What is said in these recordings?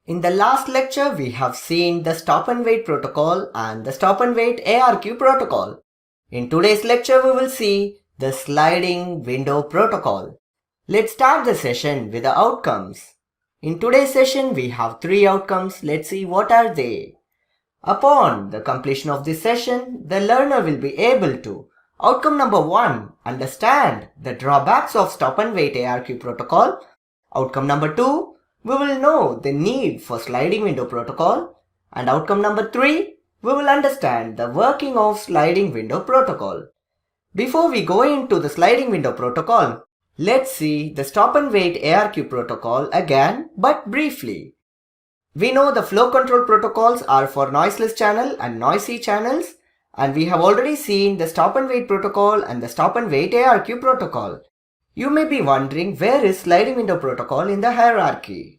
In the last lecture, we have seen the stop and wait protocol and the stop and wait ARQ protocol. In today's lecture, we will see the sliding window protocol. Let's start the session with the outcomes. In today's session, we have 3 outcomes. Let's see what are they. Upon the completion of this session, the learner will be able to outcome number 1, understand the drawbacks of stop and wait ARQ protocol. Outcome number 2, we will know the need for sliding window protocol. And outcome number 3, we will understand the working of sliding window protocol. Before we go into the sliding window protocol, let's see the stop and wait ARQ protocol again, but briefly. We know the flow control protocols are for noiseless channel and noisy channels, and we have already seen the stop and wait protocol and the stop and wait ARQ protocol. You may be wondering, where is sliding window protocol in the hierarchy?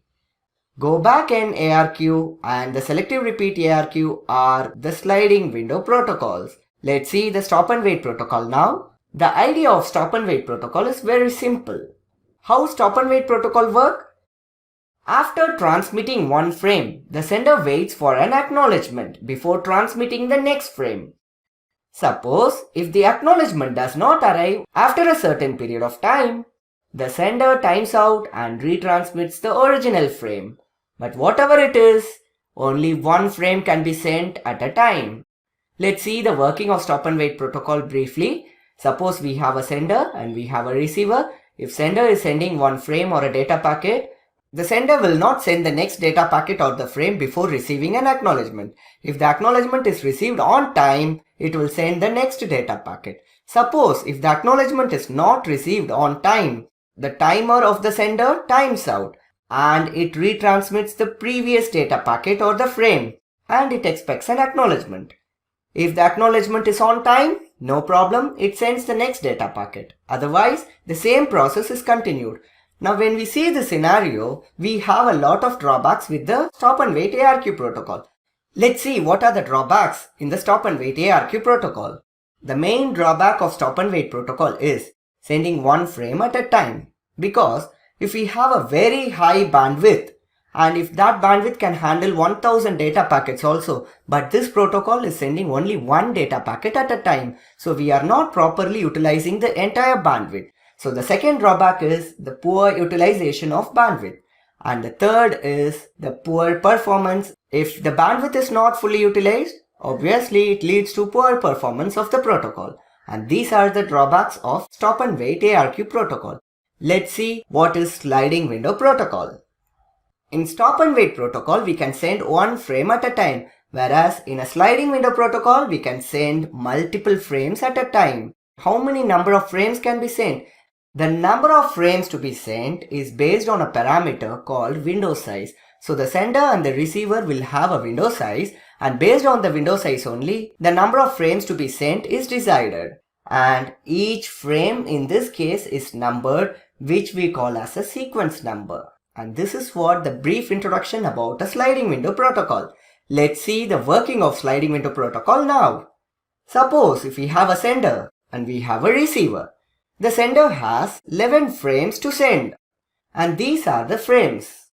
Go back and ARQ and the selective repeat ARQ are the sliding window protocols. Let's see the stop and wait protocol now. The idea of stop and wait protocol is very simple. How stop and wait protocol work? After transmitting one frame, the sender waits for an acknowledgement before transmitting the next frame. Suppose if the acknowledgement does not arrive after a certain period of time, the sender times out and retransmits the original frame. But whatever it is, only one frame can be sent at a time. Let's see the working of stop and wait protocol briefly. Suppose we have a sender and we have a receiver. If sender is sending one frame or a data packet, the sender will not send the next data packet or the frame before receiving an acknowledgement. If the acknowledgement is received on time, it will send the next data packet. Suppose if the acknowledgement is not received on time, the timer of the sender times out and it retransmits the previous data packet or the frame and it expects an acknowledgement. If the acknowledgement is on time, no problem, it sends the next data packet. Otherwise, the same process is continued. Now when we see the scenario, we have a lot of drawbacks with the stop and wait ARQ protocol. Let's see what are the drawbacks in the stop and wait ARQ protocol. The main drawback of stop and wait protocol is sending one frame at a time. Because if we have a very high bandwidth, and if that bandwidth can handle 1000 data packets also, but this protocol is sending only one data packet at a time, so we are not properly utilizing the entire bandwidth. So the second drawback is the poor utilization of bandwidth. And the third is the poor performance. If the bandwidth is not fully utilized, obviously it leads to poor performance of the protocol. And these are the drawbacks of stop and wait ARQ protocol. Let's see what is sliding window protocol. In stop and wait protocol, we can send one frame at a time, whereas in a sliding window protocol, we can send multiple frames at a time. How many number of frames can be sent? The number of frames to be sent is based on a parameter called window size. So the sender and the receiver will have a window size, and based on the window size only, the number of frames to be sent is decided. And each frame in this case is numbered, which we call as a sequence number. And this is what the brief introduction about a sliding window protocol. Let's see the working of sliding window protocol now. Suppose if we have a sender and we have a receiver. The sender has 11 frames to send, and these are the frames.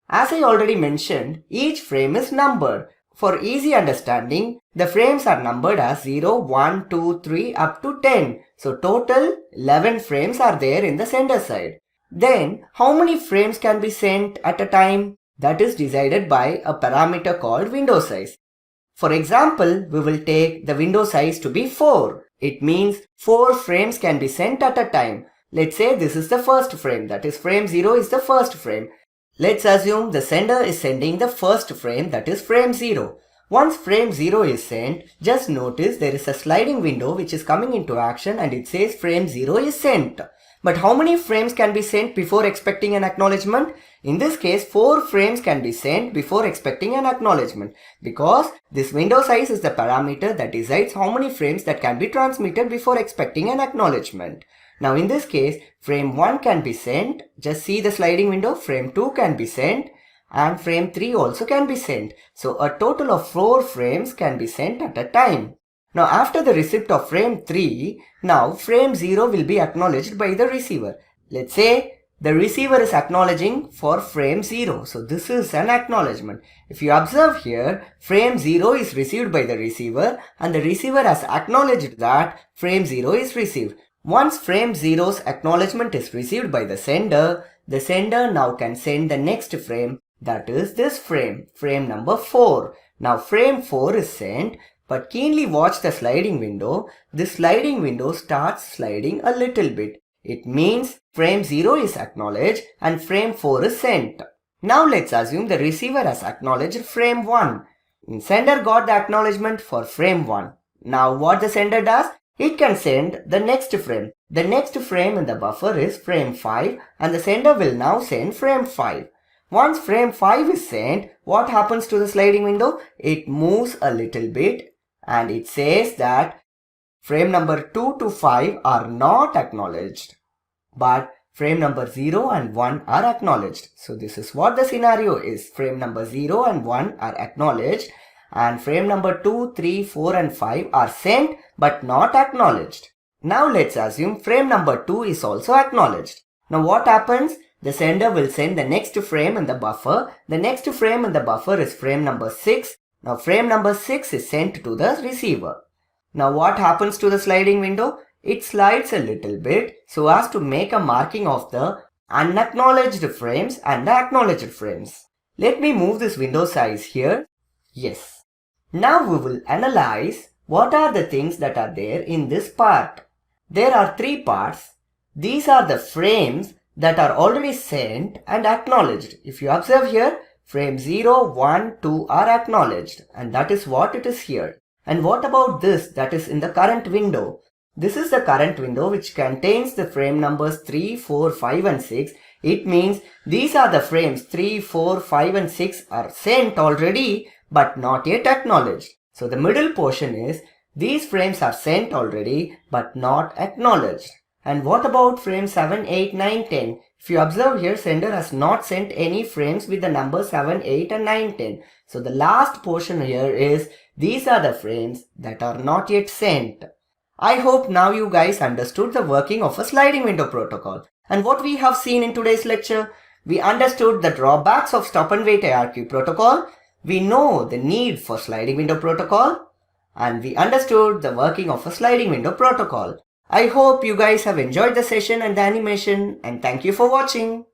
As I already mentioned, each frame is numbered. For easy understanding, the frames are numbered as 0, 1, 2, 3 up to 10. So total 11 frames are there in the sender side. Then how many frames can be sent at a time? That is decided by a parameter called window size. For example, we will take the window size to be 4. It means 4 frames can be sent at a time. Let's say this is the first frame, that is frame 0 is the first frame. Let's assume the sender is sending the first frame, that is frame 0. Once frame 0 is sent, just notice there is a sliding window which is coming into action and it says frame 0 is sent. But how many frames can be sent before expecting an acknowledgement? In this case, 4 frames can be sent before expecting an acknowledgement, because this window size is the parameter that decides how many frames that can be transmitted before expecting an acknowledgement. Now in this case, frame 1 can be sent. Just see the sliding window. Frame 2 can be sent and frame 3 also can be sent. So a total of 4 frames can be sent at a time. Now after the receipt of frame 3, now frame 0 will be acknowledged by the receiver. Let's say the receiver is acknowledging for frame 0. So this is an acknowledgement. If you observe here, frame 0 is received by the receiver and the receiver has acknowledged that frame 0 is received. Once frame 0's acknowledgement is received by the sender now can send the next frame, that is this frame number 4. Now frame 4 is sent, but keenly watch the sliding window. This sliding window starts sliding a little bit. It means frame 0 is acknowledged and frame 4 is sent. Now let's assume the receiver has acknowledged frame 1. Sender got the acknowledgement for frame 1. Now what the sender does? It can send the next frame. The next frame in the buffer is frame 5 and the sender will now send frame 5. Once frame 5 is sent, what happens to the sliding window? It moves a little bit and it says that frame number 2 to 5 are not acknowledged, but frame number 0 and 1 are acknowledged. So this is what the scenario is. Frame number 0 and 1 are acknowledged and frame number 2, 3, 4 and 5 are sent but not acknowledged. Now let's assume frame number 2 is also acknowledged. Now what happens? The sender will send the next frame in the buffer. The next frame in the buffer is frame number 6. Now frame number 6 is sent to the receiver. Now what happens to the sliding window? It slides a little bit so as to make a marking of the unacknowledged frames and the acknowledged frames. Let me move this window size here. Yes. Now we will analyze what are the things that are there in this part. There are 3 parts. These are the frames that are already sent and acknowledged. If you observe here, frame 0, 1, 2 are acknowledged and that is what it is here. And what about this that is in the current window? This is the current window which contains the frame numbers 3, 4, 5 and 6. It means these are the frames 3, 4, 5 and 6 are sent already but not yet acknowledged. So the middle portion is these frames are sent already but not acknowledged. And what about frame 7, 8, 9, 10? If you observe here, sender has not sent any frames with the number 7, 8 and 9, 10. So the last portion here is these are the frames that are not yet sent. I hope now you guys understood the working of a sliding window protocol. And what we have seen in today's lecture, we understood the drawbacks of stop and wait ARQ protocol. We know the need for sliding window protocol. And we understood the working of a sliding window protocol. I hope you guys have enjoyed the session and the animation and thank you for watching.